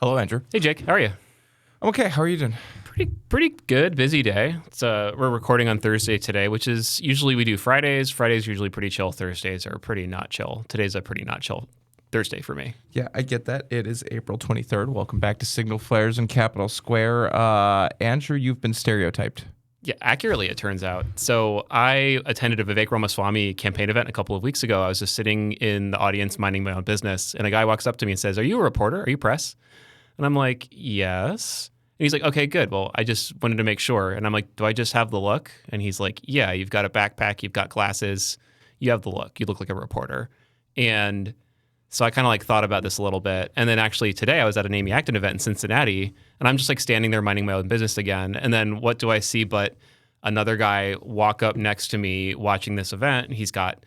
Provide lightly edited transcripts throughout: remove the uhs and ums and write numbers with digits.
Hello, Andrew. Hey, Jake. How are you? I'm okay. How are you doing? Pretty good. Busy day. We're recording on Thursday today, which is usually we do Fridays. Fridays are usually pretty chill. Thursdays are pretty not chill. Today's a pretty not chill Thursday for me. Yeah, I get that. It is April 23rd. Welcome back to Signal Flares in Capitol Square. Andrew, you've been stereotyped. Yeah, accurately, it turns out. So I attended a Vivek Ramaswamy campaign event a couple of weeks ago. I was just sitting in the audience minding my own business, and a guy walks up to me and says, "Are you a reporter? Are you press?" And I'm like, "Yes." And he's like, "Okay, good. Well, I just wanted to make sure." And I'm like, "Do I just have the look?" And he's like, "Yeah, you've got a backpack, you've got glasses, you have the look. You look like a reporter." And so I kind of thought about this a little bit. And then actually today I was at an Amy Acton event in Cincinnati, and I'm just standing there minding my own business again. And then what do I see but another guy walk up next to me watching this event. And he's got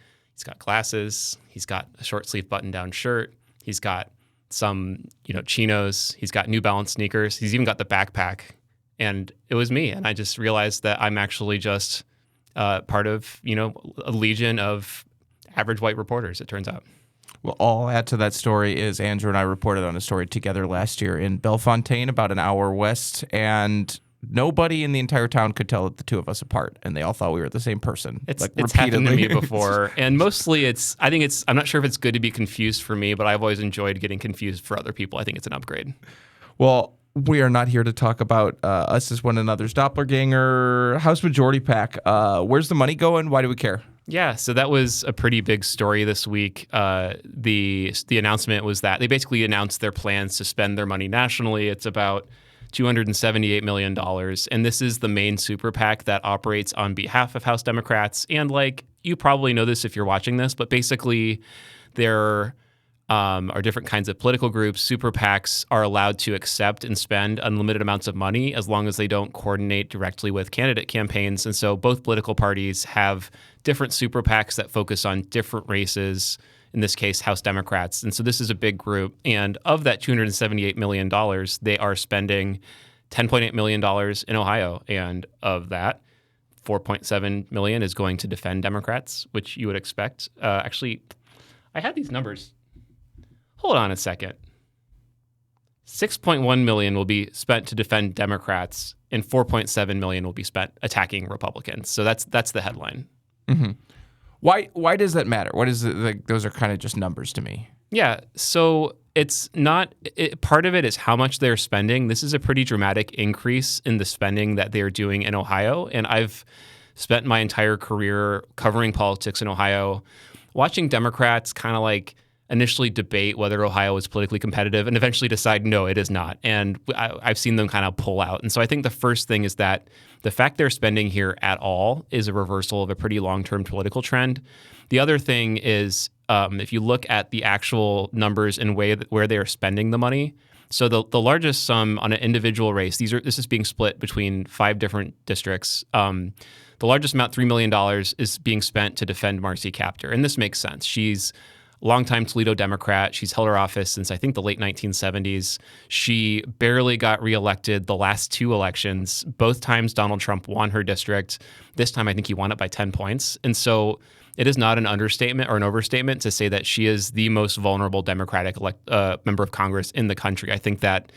glasses, he's got a short sleeve button down shirt, he's got some, chinos, he's got New Balance sneakers, he's even got the backpack. And it was me. And I just realized that I'm actually just part of, a legion of average white reporters, it turns out. Well, all I'll add to that story is Andrew and I reported on a story together last year in Bellefontaine, about an hour west, and nobody in the entire town could tell the two of us apart, and they all thought we were the same person. It's happened to me before, and mostly I'm not sure if it's good to be confused for me, but I've always enjoyed getting confused for other people. I think it's an upgrade. Well, we are not here to talk about us as one another's doppelganger. How's Majority PAC? Where's the money going? Why do we care? Yeah, so that was a pretty big story this week. The announcement was that they basically announced their plans to spend their money nationally. It's about $278 million. And this is the main super PAC that operates on behalf of House Democrats. And you probably know this if you're watching this, but basically there are different kinds of political groups. Super PACs are allowed to accept and spend unlimited amounts of money as long as they don't coordinate directly with candidate campaigns. And so both political parties have different super PACs that focus on different races, in this case, House Democrats. And so this is a big group. And of that $278 million, they are spending $10.8 million in Ohio. And of that, $4.7 million is going to defend Democrats, which you would expect. Actually, I had these numbers. Hold on a second. $6.1 million will be spent to defend Democrats, and $4.7 million will be spent attacking Republicans. So that's the headline. Mm-hmm. Why does that matter? What is it? Those are kind of just numbers to me. Yeah. So it's not part of it is how much they're spending. This is a pretty dramatic increase in the spending that they're doing in Ohio. And I've spent my entire career covering politics in Ohio, watching Democrats kind of initially debate whether Ohio is politically competitive and eventually decide, no, it is not. And I've seen them kind of pull out. And so I think the first thing is that the fact they're spending here at all is a reversal of a pretty long-term political trend. The other thing is if you look at the actual numbers and where they are spending the money, so the largest sum on an individual race, this is being split between 5 different districts. The largest amount, $3 million, is being spent to defend Marcy Kaptur. And this makes sense. She's longtime Toledo Democrat. She's held her office since I think the late 1970s. She barely got reelected the last 2 elections. Both times Donald Trump won her district. This time I think he won it by 10 points. And so it is not an understatement or an overstatement to say that she is the most vulnerable Democratic member of Congress in the country. I think that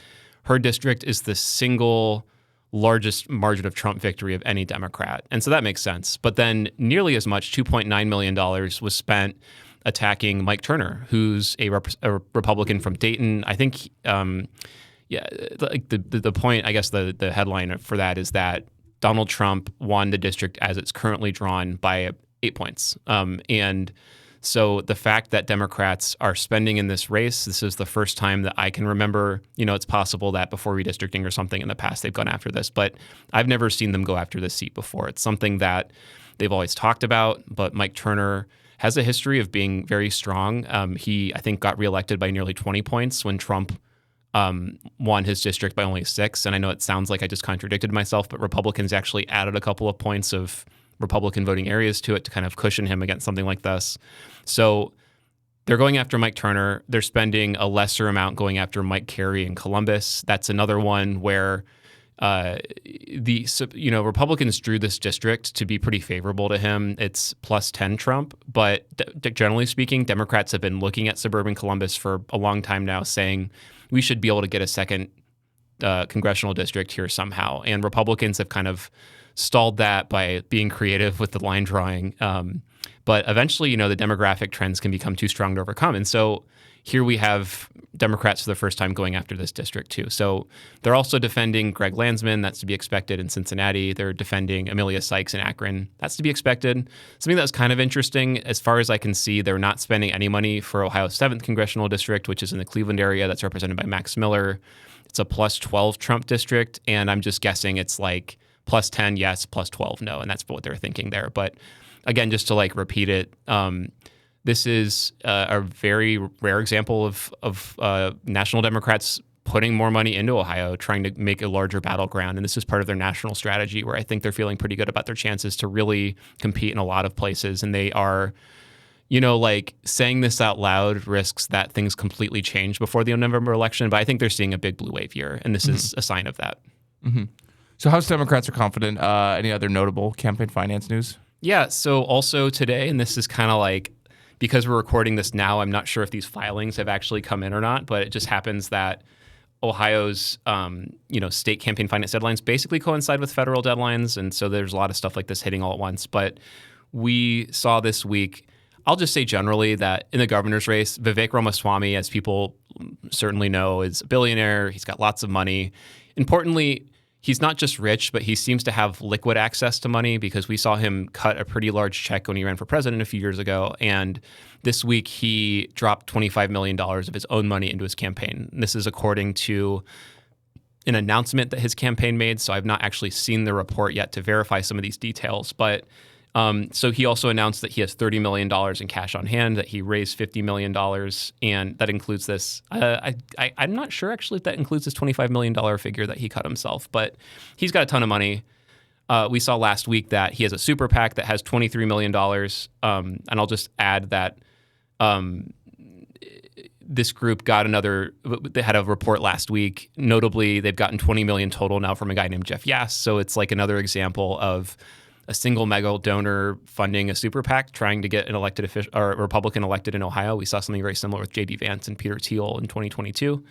her district is the single largest margin of Trump victory of any Democrat. And so that makes sense. But then nearly as much, $2.9 million, was spent attacking Mike Turner, who's a Republican from Dayton. I think, the point, I guess the headline for that is that Donald Trump won the district as it's currently drawn by 8 points. And so the fact that Democrats are spending in this race, this is the first time that I can remember, it's possible that before redistricting or something in the past, they've gone after this, but I've never seen them go after this seat before. It's something that they've always talked about, but Mike Turner has a history of being very strong. He, I think, got reelected by nearly 20 points when Trump won his district by only 6. And I know it sounds like I just contradicted myself, but Republicans actually added a couple of points of Republican voting areas to it to kind of cushion him against something like this. So they're going after Mike Turner. They're spending a lesser amount going after Mike Carey in Columbus. That's another one where Republicans drew this district to be pretty favorable to him. It's plus 10 Trump, but generally speaking, Democrats have been looking at suburban Columbus for a long time now, saying we should be able to get a second congressional district here somehow. And Republicans have kind of stalled that by being creative with the line drawing. But eventually, the demographic trends can become too strong to overcome. And so here we have Democrats for the first time going after this district too. So they're also defending Greg Landsman. That's to be expected in Cincinnati. They're defending Amelia Sykes in Akron. That's to be expected. Something that was kind of interesting, as far as I can see, they're not spending any money for Ohio's 7th congressional district, which is in the Cleveland area. That's represented by Max Miller. It's a plus 12 Trump district. And I'm just guessing it's like plus 10, yes, plus 12, no. And that's what they're thinking there. But again, just to repeat it, this is a very rare example of national Democrats putting more money into Ohio, trying to make a larger battleground. And this is part of their national strategy, where I think they're feeling pretty good about their chances to really compete in a lot of places. And they are, saying this out loud risks that things completely change before the November election. But I think they're seeing a big blue wave here, and this is a sign of that. Mm-hmm. So House Democrats are confident. Any other notable campaign finance news? Yeah, so also today, and this is kind of because we're recording this now, I'm not sure if these filings have actually come in or not, but it just happens that Ohio's, state campaign finance deadlines basically coincide with federal deadlines, and so there's a lot of stuff like this hitting all at once. But we saw this week, I'll just say generally that in the governor's race, Vivek Ramaswamy, as people certainly know, is a billionaire. He's got lots of money. Importantly, he's not just rich, but he seems to have liquid access to money, because we saw him cut a pretty large check when he ran for president a few years ago. And this week, he dropped $25 million of his own money into his campaign. And this is according to an announcement that his campaign made. So I've not actually seen the report yet to verify some of these details. But so he also announced that he has $30 million in cash on hand, that he raised $50 million, and that includes this. I'm not sure actually if that includes this $25 million figure that he cut himself, but he's got a ton of money. We saw last week that he has a super PAC that has $23 million, and I'll just add that this group they had a report last week. Notably, they've gotten $20 million total now from a guy named Jeff Yass, so it's another example of a single mega donor funding a super PAC, trying to get an elected official or a Republican elected in Ohio. We saw something very similar with J.D. Vance and Peter Thiel in 2022.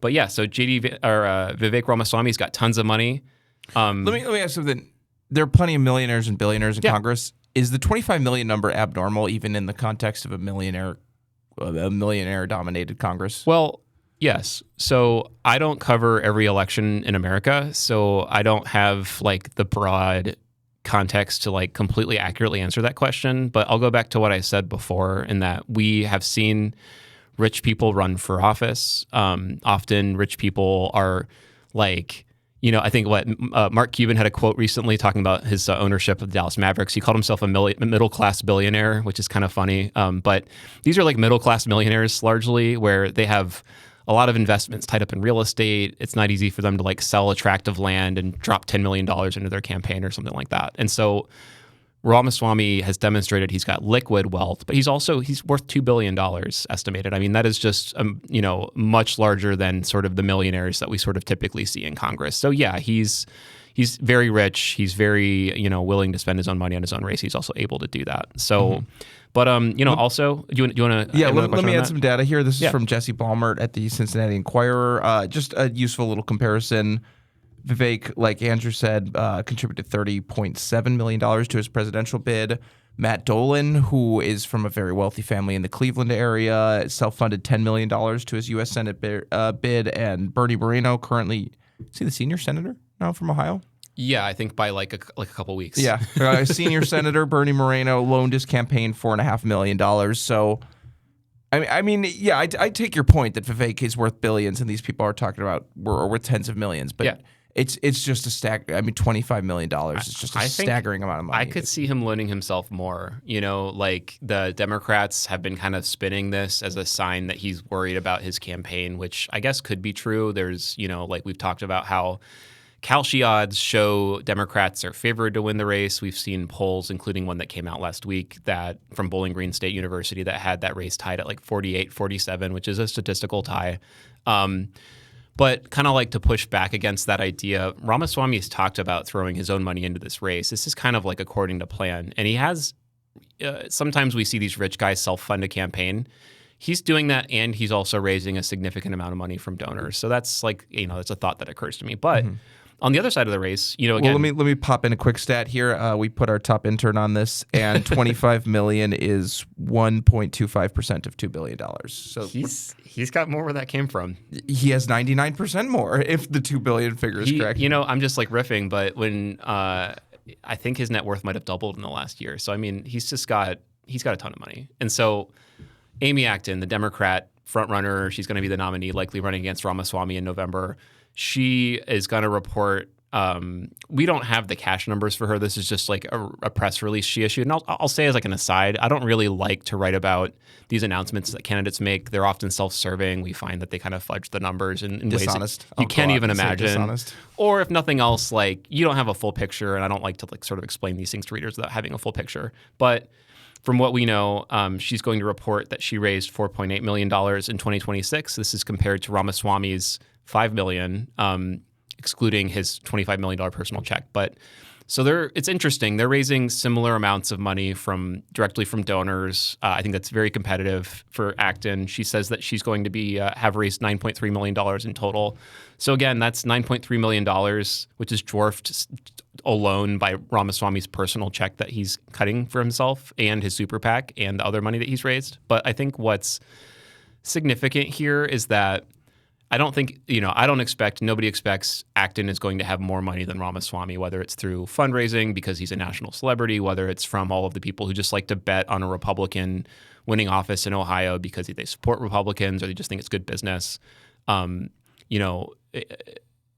But yeah, so Vivek Ramaswamy's got tons of money. Let me ask something. There are plenty of millionaires and billionaires in Congress. Is the 25 million number abnormal, even in the context of a millionaire-dominated Congress? Well, yes. So I don't cover every election in America, so I don't have the broad context to completely accurately answer that question. But I'll go back to what I said before, in that we have seen rich people run for office. Often rich people are I think Mark Cuban had a quote recently talking about his ownership of the Dallas Mavericks. He called himself a middle-class billionaire, which is kind of funny. But these are middle-class millionaires largely, where they have a lot of investments tied up in real estate. It's not easy for them to sell a tract of land and drop $10 million into their campaign or something like that. And so Ramaswamy has demonstrated he's got liquid wealth, but he's worth $2 billion estimated. I mean, that is just, much larger than sort of the millionaires that we sort of typically see in Congress. So yeah, he's very rich. He's very, willing to spend his own money on his own race. He's also able to do that. So, but, also, do you want to? Yeah, let me add some data here. This is from Jesse Balmert at the Cincinnati Enquirer. Just a useful little comparison. Vivek, like Andrew said, contributed $30.7 million to his presidential bid. Matt Dolan, who is from a very wealthy family in the Cleveland area, self-funded $10 million to his U.S. Senate bid. And Bernie Moreno, currently, is he the senior senator now from Ohio? Yeah, I think by a couple weeks. Yeah, senior senator Bernie Moreno loaned his campaign $4.5 million. So, I mean, yeah, I take your point that Vivek is worth billions, and these people are talking about we're worth tens of millions. But yeah. It's just $25 million is just a staggering amount of money. I could see him loaning himself more. The Democrats have been kind of spinning this as a sign that he's worried about his campaign, which I guess could be true. There's, we've talked about how Kalshi odds show Democrats are favored to win the race. We've seen polls, including one that came out last week that from Bowling Green State University that had that race tied at 48-47, which is a statistical tie. But kind of like to push back against that idea, Ramaswamy has talked about throwing his own money into this race. This is kind of like according to plan. And he has, sometimes we see these rich guys self-fund a campaign. He's doing that, and he's also raising a significant amount of money from donors. So that's like, that's a thought that occurs to me. But on the other side of the race, again. Well, let me pop in a quick stat here. We put our top intern on this, and $25 million is 1.25% of $2 billion. So he's got more where that came from. He has 99% more if the $2 billion figure is correct. I'm just like riffing, but when I think his net worth might have doubled in the last year. So I mean, he's got a ton of money, and so Amy Acton, the Democrat frontrunner, she's going to be the nominee, likely running against Ramaswamy in November. She is going to report. We don't have the cash numbers for her. This is just like a press release she issued. And I'll say as like an aside, I don't really like to write about these announcements that candidates make. They're often self-serving. We find that they kind of fudge the numbers in ways that you can't even imagine. Dishonest. Or if nothing else, like you don't have a full picture. And I don't like to like sort of explain these things to readers without having a full picture. But from what we know, she's going to report that she raised $4.8 million in 2026. This is compared to Ramaswamy's $5 million, excluding his $25 million personal check. But so it's interesting. They're raising similar amounts of money directly from donors. I think that's very competitive for Acton. She says that she's going to be have raised $9.3 million in total. So again, that's $9.3 million, which is dwarfed alone by Ramaswamy's personal check that he's cutting for himself and his super PAC and the other money that he's raised. But I think what's significant here is that nobody expects Acton is going to have more money than Ramaswamy, whether it's through fundraising because he's a national celebrity, whether it's from all of the people who just like to bet on a Republican winning office in Ohio because they support Republicans or they just think it's good business.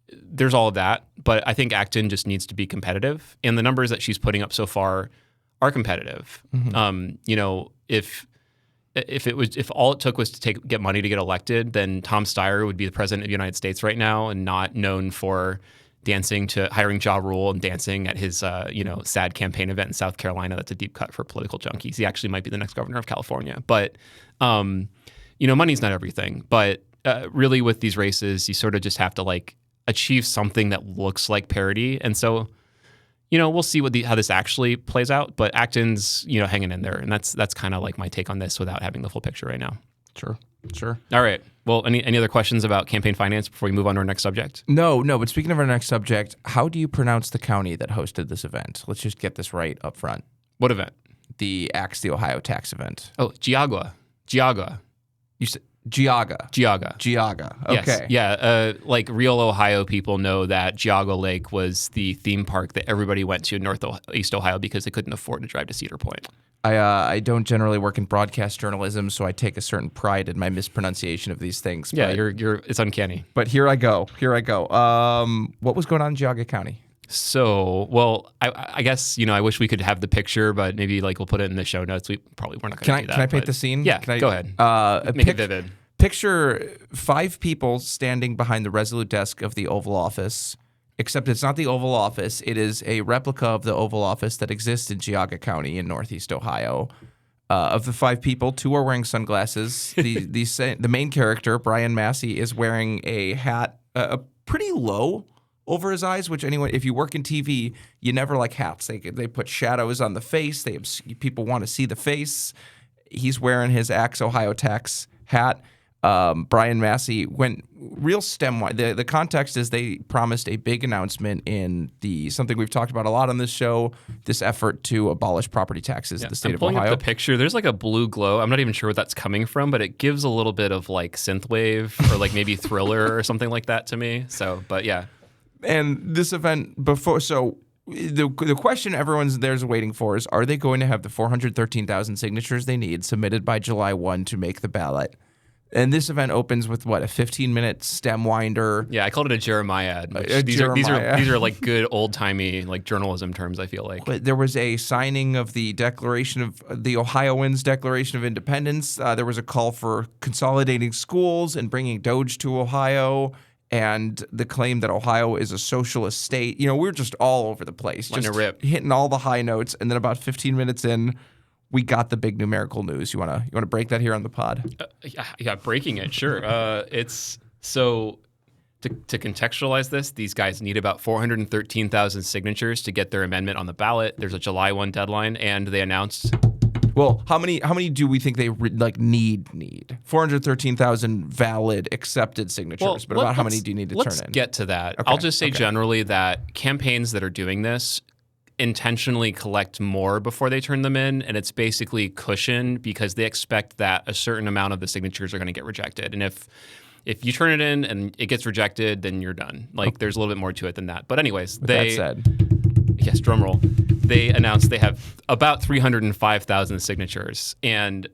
There's all of that, but I think Acton just needs to be competitive, and the numbers that she's putting up so far are competitive. If all it took was to get money to get elected, then Tom Steyer would be the president of the United States right now, and not known for hiring Ja Rule and dancing at his sad campaign event in South Carolina. That's a deep cut for political junkies. He actually might be the next governor of California. But money's not everything. But really, with these races, you sort of just have to like achieve something that looks like parity, and so. We'll see how this actually plays out, but Acton's, hanging in there, and that's kind of like my take on this without having the full picture right now. Sure. All right. Well, any other questions about campaign finance before we move on to our next subject? No. But speaking of our next subject, how do you pronounce the county that hosted this event? Let's just get this right up front. What event? The Axe the Ohio tax event. Oh, Geauga. You said Geauga. Okay. Yes. Yeah. Like real Ohio people know that Geauga Lake was the theme park that everybody went to in Northeast Ohio because they couldn't afford to drive to Cedar Point. I don't generally work in broadcast journalism, so I take a certain pride in my mispronunciation of these things. Yeah, it's uncanny. But here I go. What was going on in Geauga County? So, well, I guess, I wish we could have the picture, but maybe like we'll put it in the show notes. We're not going to do that. Can I paint the scene? Yeah, go ahead. Make it vivid. Picture 5 people standing behind the Resolute desk of the Oval Office, except it's not the Oval Office. It is a replica of the Oval Office that exists in Geauga County in Northeast Ohio. Of the 5 people, 2 are wearing sunglasses. The main character, Bryan Massey, is wearing a hat pretty low over his eyes, which if you work in TV, you never like hats. They put shadows on the face. People want to see the face. He's wearing his Axe Ohio tax hat. Bryan Massey went real STEM-wide. The context is they promised a big announcement in something we've talked about a lot on this show, this effort to abolish property taxes in the state of Ohio. I'm pulling up the picture. There's like a blue glow. I'm not even sure where that's coming from, but it gives a little bit of like synthwave or like maybe Thriller or something like that to me. So, but yeah. And this event before, so the question everyone's there's waiting for is, are they going to have the 413,000 signatures they need submitted by July 1 to make the ballot? And this event opens with a 15-minute stem winder. Yeah, I called it a Jeremiah ad. These are like good old-timey like journalism terms, I feel like. There was a signing of the Declaration of the Ohioans' Declaration of Independence. There was a call for consolidating schools and bringing Doge to Ohio, and the claim that Ohio is a socialist state. We're just all over the place, just hitting all the high notes. And then about 15 minutes in, we got the big numerical news. You want to break that here on the pod? Yeah, breaking it, sure. It's so To contextualize this, these guys need about 413,000 signatures to get their amendment on the ballot. There's a July 1 deadline, and they announced. Well, how many do we think they need? 413,000 valid accepted signatures, but about how many do you need to turn in? Let's get to that. Okay, I'll just say generally that campaigns that are doing this intentionally collect more before they turn them in, and it's basically cushion because they expect that a certain amount of the signatures are going to get rejected. And if you turn it in and it gets rejected, then you're done. Like there's a little bit more to it than that. But anyways, that said, yes, drum roll. They announced they have about 305,000 signatures, and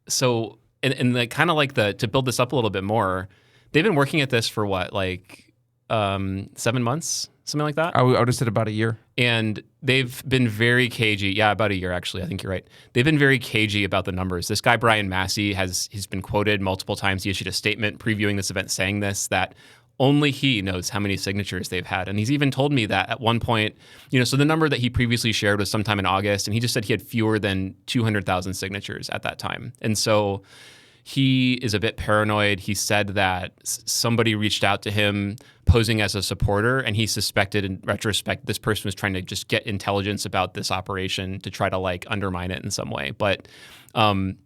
so and kind of like to build this up a little bit more, they've been working at this for what, like 7 months, something like that. I would have said about a year. And they've been very cagey. Yeah, about a year, actually. I think you're right. They've been very cagey about the numbers. This guy, Bryan, he's been quoted multiple times. He issued a statement previewing this event saying this, that only he knows how many signatures they've had. And he's even told me that at one point, so the number that he previously shared was sometime in August, and he just said he had fewer than 200,000 signatures at that time. And so he is a bit paranoid. He said that somebody reached out to him posing as a supporter, and he suspected in retrospect this person was trying to just get intelligence about this operation to try to like undermine it in some way. But I'm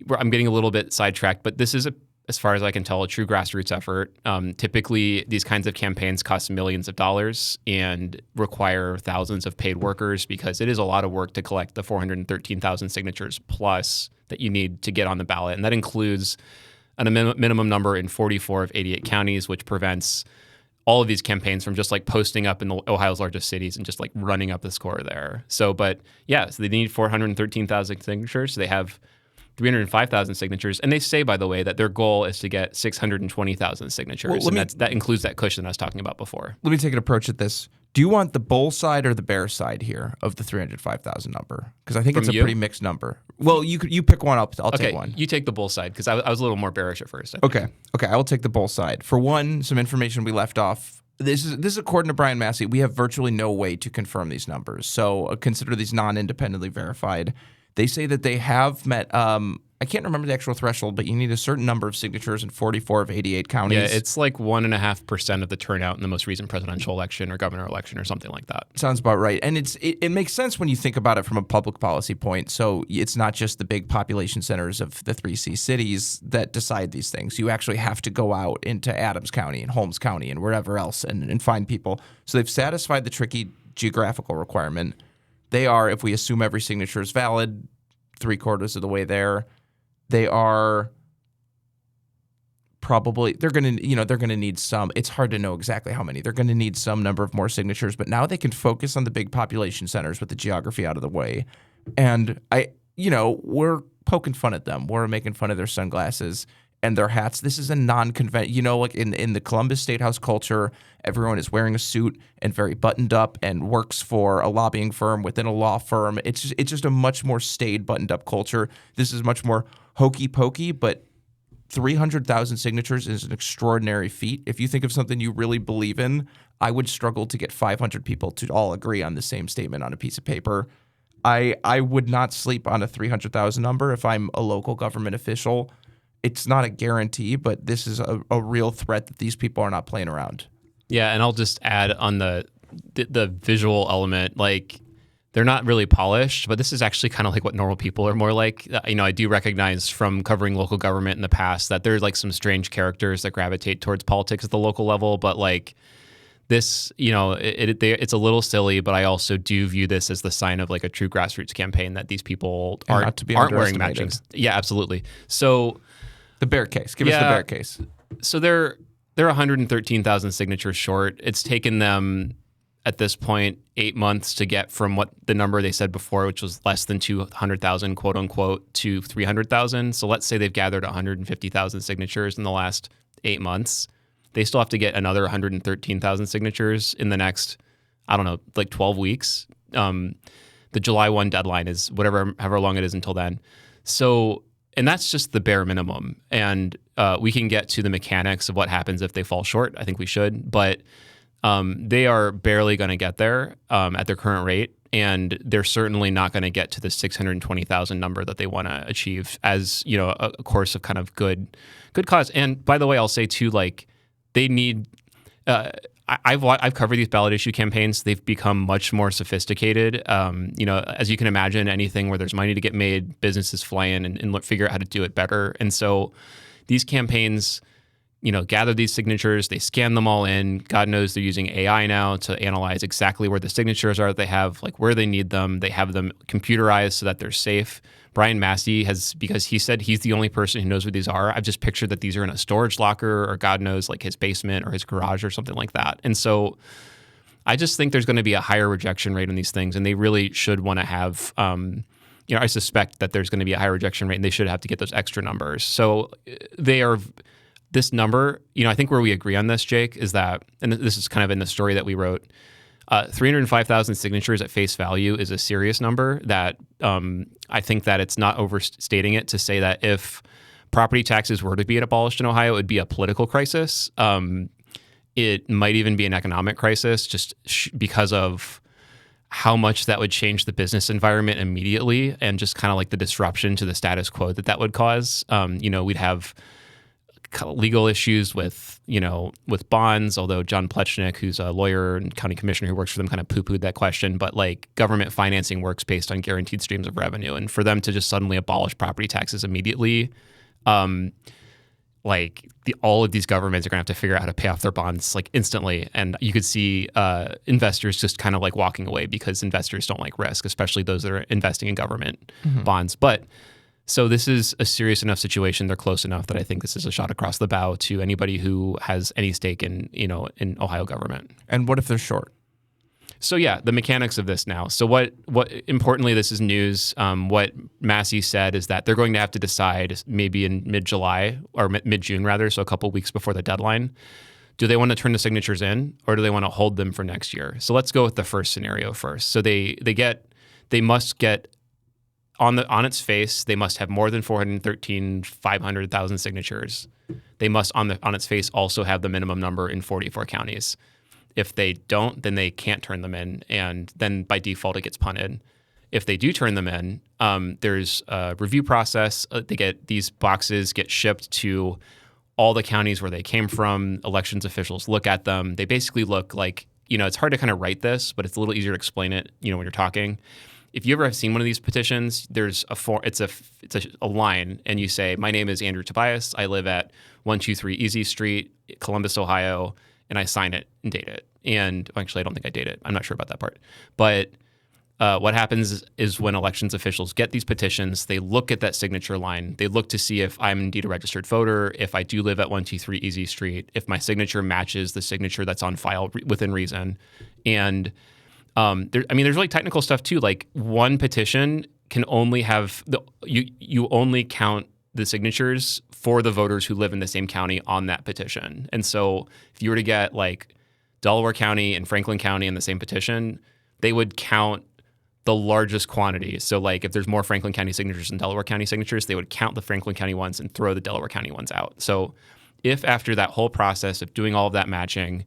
getting a little bit sidetracked, but this is, as far as I can tell, a true grassroots effort. Typically, these kinds of campaigns cost millions of dollars and require thousands of paid workers because it is a lot of work to collect the 413,000 signatures plus that you need to get on the ballot. And that includes a minimum number in 44 of 88 counties, which prevents all of these campaigns from just like posting up in Ohio's largest cities and just like running up the score there. So they need 413,000 signatures. So they have 305,000 signatures. And they say, by the way, that their goal is to get 620,000 signatures. Well, that includes that cushion I was talking about before. Let me take an approach at this. Do you want the bull side or the bear side here of the 305,000 number? Because I think it's a pretty mixed number. Well, you pick one. I'll take one. You take the bull side because I was a little more bearish at first. Okay, I will take the bull side. For one, some information we left off. This is according to Bryan Massey. We have virtually no way to confirm these numbers. So consider these non-independently verified. They say that they have met, I can't remember the actual threshold, but you need a certain number of signatures in 44 of 88 counties. Yeah, it's like 1.5% of the turnout in the most recent presidential election or governor election or something like that. Sounds about right. And it makes sense when you think about it from a public policy point. So it's not just the big population centers of the 3C cities that decide these things. You actually have to go out into Adams County and Holmes County and wherever else and find people. So they've satisfied the tricky geographical requirement. They are, if we assume every signature is valid, 3/4 of the way there. They are probably they're going to need some. It's hard to know exactly how many. They're going to need some number of more signatures, but now they can focus on the big population centers with the geography out of the way. And we're poking fun at them. We're making fun of their sunglasses and their hats. This is a non-conventional, like in the Columbus State House culture, everyone is wearing a suit and very buttoned up and works for a lobbying firm within a law firm. It's just a much more staid, buttoned up culture. This is much more hokey pokey, but 300,000 signatures is an extraordinary feat. If you think of something you really believe in, I would struggle to get 500 people to all agree on the same statement on a piece of paper. I would not sleep on a 300,000 number if I'm a local government official. It's not a guarantee, but this is a real threat that these people are not playing around. Yeah, and I'll just add on the visual element, like they're not really polished, but this is actually kind of like what normal people are more like. I do recognize from covering local government in the past that there's like some strange characters that gravitate towards politics at the local level, but like this, it's a little silly, but I also do view this as the sign of like a true grassroots campaign that these people aren't wearing matching. Yeah, absolutely. So the bear case. Give us the bear case. So they're 113,000 signatures short. It's taken them at this point 8 months to get from what the number they said before, which was less than 200,000, quote unquote, to 300,000. So let's say they've gathered 150,000 signatures in the last 8 months. They still have to get another 113,000 signatures in the next, 12 weeks. The July 1 deadline is however long it is until then. So, and that's just the bare minimum. And we can get to the mechanics of what happens if they fall short. I think we should. But they are barely going to get there at their current rate. And they're certainly not going to get to the 620,000 number that they want to achieve as, a course of kind of good cause. And by the way, I'll say too, like, they need. I've covered these ballot issue campaigns. They've become much more sophisticated. As you can imagine, anything where there's money to get made, businesses fly in and figure out how to do it better. And so these campaigns, gather these signatures, they scan them all in. God knows they're using AI now to analyze exactly where the signatures are that they have, like where they need them. They have them computerized so that they're safe. Bryan Massey because he said he's the only person who knows where these are. I've just pictured that these are in a storage locker or God knows like his basement or his garage or something like that. And so I just think there's going to be a higher rejection rate on these things, and they really should want to have, I suspect that there's going to be a higher rejection rate and they should have to get those extra numbers. So this number, I think where we agree on this, Jake, is that, and this is kind of in the story that we wrote, 305,000 signatures at face value is a serious number that I think that it's not overstating it to say that if property taxes were to be abolished in Ohio, it would be a political crisis. It might even be an economic crisis just because of how much that would change the business environment immediately and just kind of like the disruption to the status quo that would cause. We'd have legal issues with bonds, although John Plechnik, who's a lawyer and county commissioner who works for them, kind of poo-pooed that question. But like government financing works based on guaranteed streams of revenue. And for them to just suddenly abolish property taxes immediately, all of these governments are going to have to figure out how to pay off their bonds like instantly. And you could see investors just kind of like walking away because investors don't like risk, especially those that are investing in government bonds. But so this is a serious enough situation. They're close enough that I think this is a shot across the bow to anybody who has any stake in Ohio government. And what if they're short? So yeah, the mechanics of this now. So what importantly, this is news. What Massey said is that they're going to have to decide maybe in mid-July or mid-June rather, so a couple of weeks before the deadline. Do they want to turn the signatures in or do they want to hold them for next year? So let's go with the first scenario first. So they must get on its face, they must have more than 500,000 signatures. They must on its face also have the minimum number in 44 counties. If they don't, then they can't turn them in, and then by default it gets punted. If they do turn them in, there's a review process. These boxes get shipped to all the counties where they came from. Elections officials look at them. They basically look like, it's hard to kind of write this, but it's a little easier to explain it, when you're talking. If you ever have seen one of these petitions, there's it's a line, and you say, "My name is Andrew Tobias. I live at 123 Easy Street, Columbus, Ohio," and I sign it and date it. And actually, I don't think I date it. I'm not sure about that part. But what happens is when elections officials get these petitions, they look at that signature line. They look to see if I'm indeed a registered voter, if I do live at 123 Easy Street, if my signature matches the signature that's on file within reason, and there's really technical stuff too. Like one petition can only have you only count the signatures for the voters who live in the same county on that petition. And so if you were to get like Delaware County and Franklin County in the same petition, they would count the largest quantity. So like if there's more Franklin County signatures than Delaware County signatures, they would count the Franklin County ones and throw the Delaware County ones out. So if after that whole process of doing all of that matching,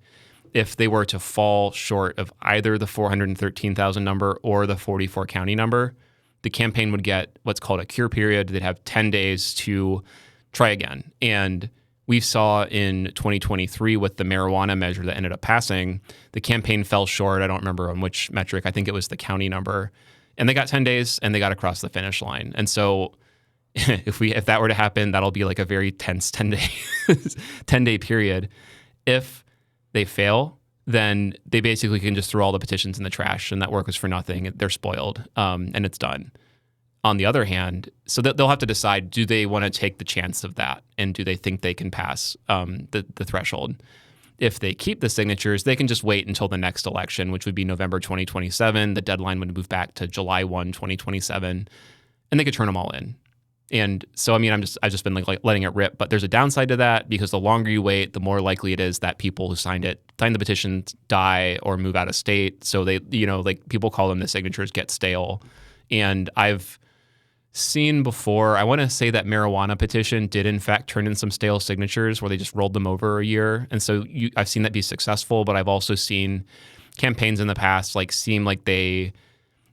if they were to fall short of either the 413,000 number or the 44 county number, the campaign would get what's called a cure period. They'd have 10 days to try again. And we saw in 2023 with the marijuana measure that ended up passing, the campaign fell short. I don't remember on which metric. I think it was the county number. And they got 10 days and they got across the finish line. And so if that were to happen, that'll be like a very tense 10-day period. If they fail, then they basically can just throw all the petitions in the trash, and that work was for nothing. They're spoiled, and it's done. On the other hand, so they'll have to decide, do they want to take the chance of that, and do they think they can pass the threshold? If they keep the signatures, they can just wait until the next election, which would be November 2027. The deadline would move back to July 1, 2027, and they could turn them all in. And so, I've just been like letting it rip, but there's a downside to that because the longer you wait, the more likely it is that people who signed the petition die or move out of state. So they, people call them the signatures get stale. And I've seen before, I want to say that marijuana petition did in fact turn in some stale signatures where they just rolled them over a year. And so I've seen that be successful, but I've also seen campaigns in the past seem like they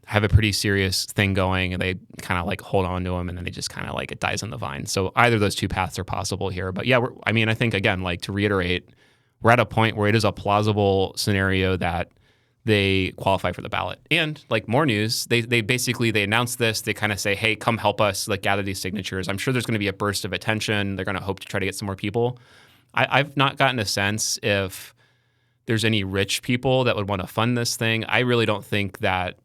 have a pretty serious thing going and they kind of hold on to them and then they just kind of it dies on the vine. So either of those two paths are possible here. But yeah, I think again, to reiterate, we're at a point where it is a plausible scenario that they qualify for the ballot. And like more news, they basically announce this. They kind of say, hey, come help us, like gather these signatures. I'm sure there's going to be a burst of attention. They're going to hope to try to get some more people. I've not gotten a sense if there's any rich people that would want to fund this thing. I really don't think that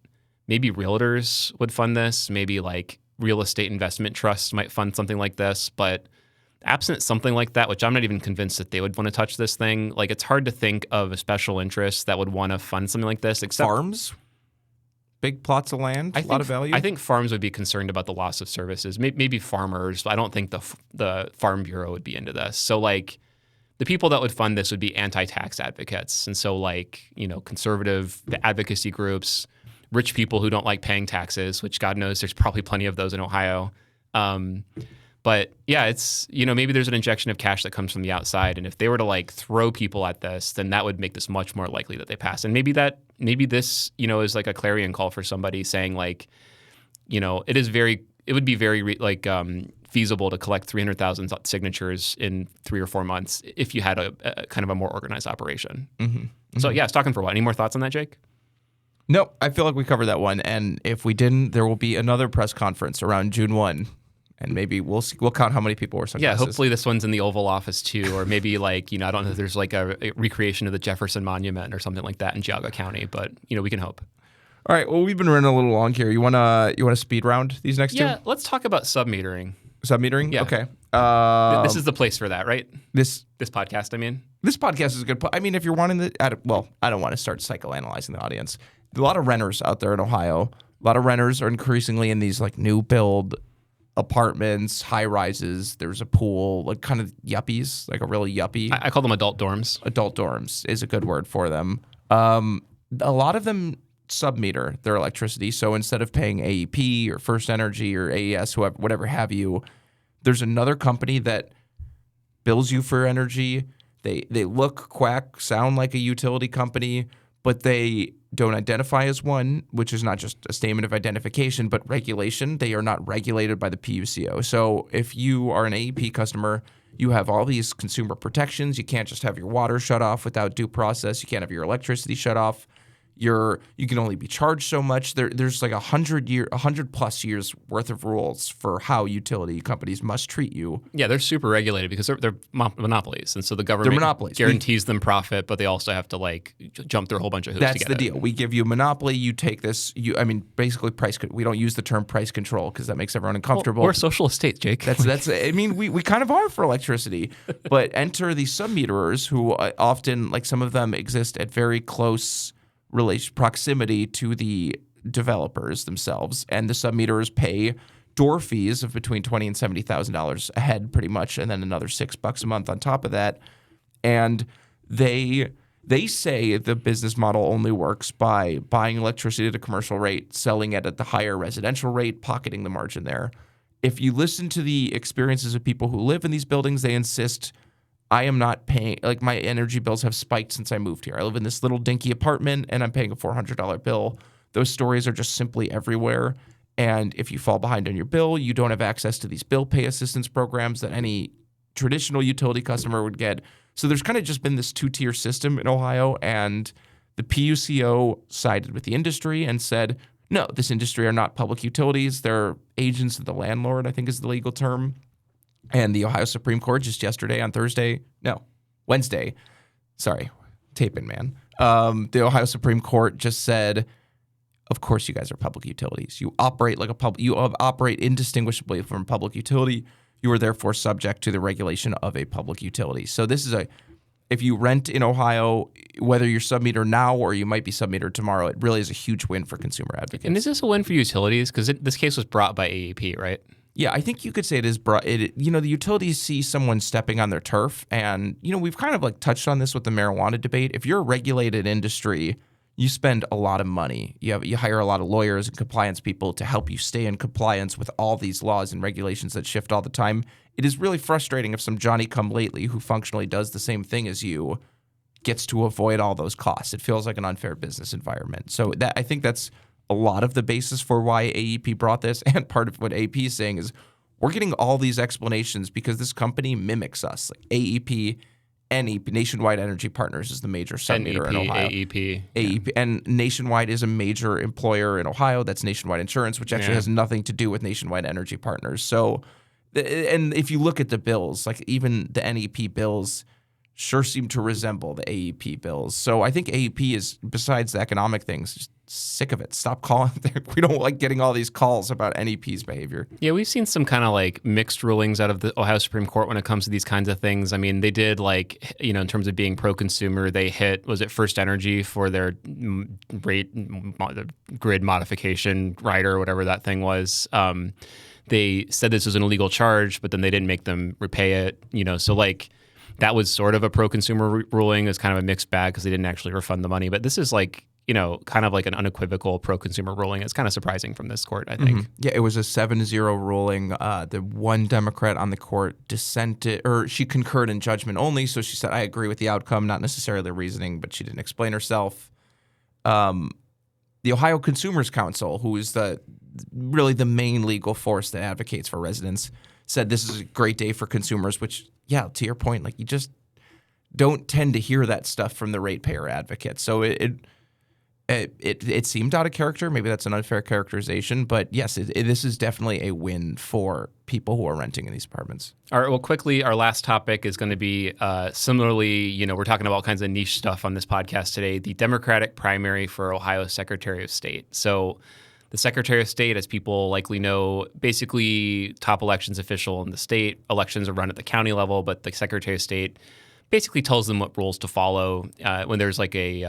maybe realtors would fund this. Maybe like real estate investment trusts might fund something like this. But absent something like that, which I'm not even convinced that they would want to touch this thing, like it's hard to think of a special interest that would want to fund something like this. Except farms, big plots of land, a lot of value. I think farms would be concerned about the loss of services. Maybe farmers, but I don't think the Farm Bureau would be into this. So like the people that would fund this would be anti-tax advocates. And so like, conservative advocacy groups, rich people who don't like paying taxes, which God knows there's probably plenty of those in Ohio. But yeah, it's, maybe there's an injection of cash that comes from the outside. And if they were to like throw people at this, then that would make this much more likely that they pass. And maybe this, is like a clarion call for somebody saying like, it would be very feasible to collect 300,000 signatures in 3 or 4 months if you had a kind of a more organized operation. Mm-hmm. Mm-hmm. So yeah, it's talking for what? Any more thoughts on that, Jake? No, I feel like we covered that one. And if we didn't, there will be another press conference around June 1. And maybe we'll count how many people were sunglasses. Yeah, hopefully this one's in the Oval Office too, or maybe like I don't know if there's like a recreation of the Jefferson Monument or something like that in Geauga County, but we can hope. All right, well we've been running a little long here. You wanna speed round these next two? Yeah, let's talk about submetering. Submetering? Yeah. Okay. This is the place for that, right? This podcast, I mean. This podcast is a good. I mean, if you're wanting I don't want to start psychoanalyzing the audience. There's a lot of renters out there in Ohio. A lot of renters are increasingly in these like new build apartments, high rises. There's a pool, like kind of yuppies, like a really yuppie. I call them adult dorms. Adult dorms is a good word for them. A lot of them submeter their electricity. So instead of paying AEP or First Energy or AES, whatever have you, there's another company that bills you for energy. They look, quack, sound like a utility company, but they don't identify as one, which is not just a statement of identification, but regulation. They are not regulated by the PUCO. So if you are an AEP customer, you have all these consumer protections. You can't just have your water shut off without due process. You can't have your electricity shut off. You can only be charged so much. There's like 100 plus years worth of rules for how utility companies must treat you. Yeah, they're super regulated because they're monopolies, and so the government guarantees them profit, but they also have to like jump through a whole bunch of hoops. That's the deal. We give you a monopoly. You take this. Basically price. We don't use the term price control because that makes everyone uncomfortable. We're a social estate, Jake. That's. I mean, we kind of are for electricity, but enter these submeterers who often, like some of them, exist at very close proximity to the developers themselves, and the submeterers pay door fees of between $20,000 and $70,000 a head, pretty much, and then another $6 a month on top of that. And they say the business model only works by buying electricity at a commercial rate, selling it at the higher residential rate, pocketing the margin there. If you listen to the experiences of people who live in these buildings, they insist, I am not paying, like my energy bills have spiked since I moved here. I live in this little dinky apartment and I'm paying a $400 bill. Those stories are just simply everywhere. And if you fall behind on your bill, you don't have access to these bill pay assistance programs that any traditional utility customer would get. So there's kind of just been this two-tier system in Ohio, and the PUCO sided with the industry and said, no, this industry are not public utilities. They're agents of the landlord, I think is the legal term. And the Ohio Supreme Court just yesterday on Wednesday. Sorry, taping, man. The Ohio Supreme Court just said, of course you guys are public utilities. You operate like you operate indistinguishably from a public utility. You are therefore subject to the regulation of a public utility. So this is if you rent in Ohio, whether you're submetered now or you might be submetered tomorrow, it really is a huge win for consumer advocates. And is this a win for utilities? Because this case was brought by AEP, right? Yeah, I think you could say it is brought. The utilities see someone stepping on their turf, and we've kind of like touched on this with the marijuana debate. If you're a regulated industry, you spend a lot of money. You hire a lot of lawyers and compliance people to help you stay in compliance with all these laws and regulations that shift all the time. It is really frustrating if some Johnny-come-lately who functionally does the same thing as you gets to avoid all those costs. It feels like an unfair business environment. So I think that's a lot of the basis for why AEP brought this, and part of what AEP is saying is we're getting all these explanations because this company mimics us. Like AEP Nationwide Energy Partners is the major submeter in Ohio. AEP. AEP, and Nationwide is a major employer in Ohio. That's Nationwide Insurance, which actually has nothing to do with Nationwide Energy Partners. So, and if you look at the bills, like even the NEP bills sure seem to resemble the AEP bills. So I think AEP is, besides the economic things, just sick of it. Stop calling. We don't like getting all these calls about NEP's behavior. Yeah, we've seen some kind of like mixed rulings out of the Ohio Supreme Court when it comes to these kinds of things. I mean, they did like, in terms of being pro-consumer, they hit, was it First Energy for their grid modification rider or whatever that thing was. They said this was an illegal charge, but then they didn't make them repay it, so like, that was sort of a pro-consumer ruling. It was kind of a mixed bag because they didn't actually refund the money. But this is like, kind of like an unequivocal pro-consumer ruling. It's kind of surprising from this court, I think. Mm-hmm. Yeah, it was a 7-0 ruling. The one Democrat on the court dissented, or she concurred in judgment only. So she said, I agree with the outcome, not necessarily the reasoning, but she didn't explain herself. The Ohio Consumers Council, who is really the main legal force that advocates for residents, said this is a great day for consumers, which, yeah, to your point, like you just don't tend to hear that stuff from the ratepayer advocates. So it seemed out of character. Maybe that's an unfair characterization, but yes, this is definitely a win for people who are renting in these apartments. All right. Well, quickly, our last topic is going to be similarly, we're talking about all kinds of niche stuff on this podcast today, the Democratic primary for Ohio Secretary of State. So the Secretary of State, as people likely know, basically top elections official in the state. Elections are run at the county level, but the Secretary of State basically tells them what rules to follow. When there's like a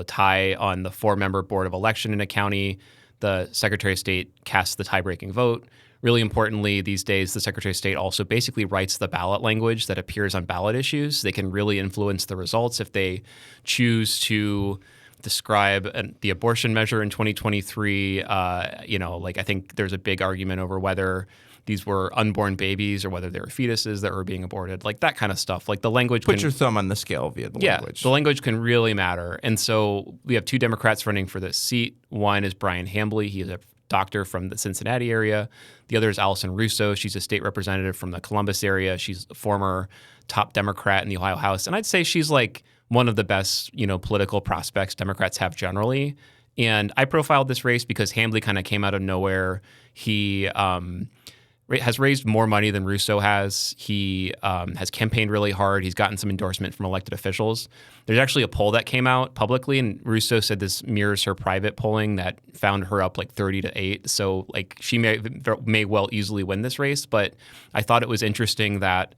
tie on the 4-member board of election in a county, the Secretary of State casts the tie-breaking vote. Really importantly, these days, the Secretary of State also basically writes the ballot language that appears on ballot issues. They can really influence the results if they choose to describe the abortion measure in 2023. I think there's a big argument over whether these were unborn babies or whether they were fetuses that were being aborted, like that kind of stuff. Like the language. Put your thumb on the scale via the language. The language can really matter. And so we have 2 Democrats running for this seat. One is Bryan Hambley. He is a doctor from the Cincinnati area. The other is Allison Russo. She's a state representative from the Columbus area. She's a former top Democrat in the Ohio House. And I'd say she's like one of the best, political prospects Democrats have generally. And I profiled this race because Hambley kind of came out of nowhere. He has raised more money than Russo has. He has campaigned really hard. He's gotten some endorsement from elected officials. There's actually a poll that came out publicly, and Russo said this mirrors her private polling that found her up like 30-8. So like she may well easily win this race. But I thought it was interesting that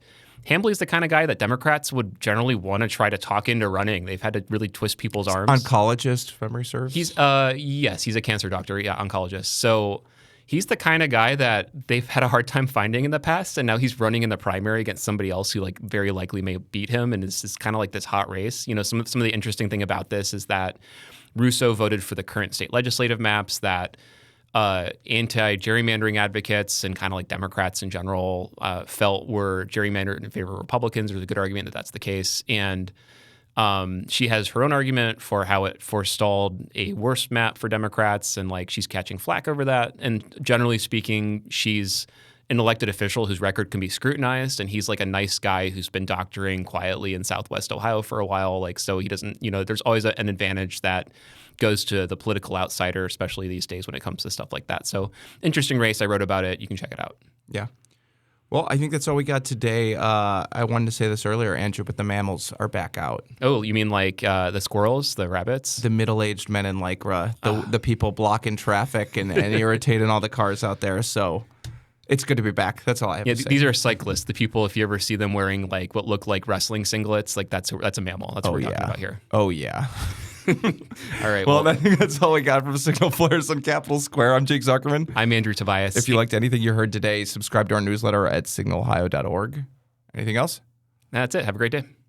Hambley's the kind of guy that Democrats would generally want to try to talk into running. They've had to really twist people's arms. Oncologist, if memory serves. He's he's a cancer doctor. Yeah, oncologist. So he's the kind of guy that they've had a hard time finding in the past, and now he's running in the primary against somebody else who like very likely may beat him, and it's just kind of like this hot race. Some of the interesting thing about this is that Russo voted for the current state legislative maps that anti-gerrymandering advocates and kind of like Democrats in general felt were gerrymandered in favor of Republicans. There's a good argument that that's the case. And she has her own argument for how it forestalled a worse map for Democrats, and like she's catching flack over that. And generally speaking, she's an elected official whose record can be scrutinized, and he's like a nice guy who's been doctoring quietly in Southwest Ohio for a while. Like, so he doesn't, there's always an advantage that goes to the political outsider, especially these days when it comes to stuff like that. So interesting race. I wrote about it. You can check it out. Yeah. Well, I think that's all we got today. I wanted to say this earlier, Andrew, but the mammals are back out. Oh, you mean like the squirrels, the rabbits? The middle-aged men in Lycra, the people blocking traffic and irritating all the cars out there. So it's good to be back. That's all I have to say. These are cyclists. The people, if you ever see them wearing like what look like wrestling singlets, like that's a mammal. That's what we're talking about here. Oh, yeah. All right. Well, I think that's all we got from Signal Flares on Capitol Square. I'm Jake Zuckerman. I'm Andrew Tobias. If you liked anything you heard today, subscribe to our newsletter at signalohio.org. Anything else? That's it. Have a great day.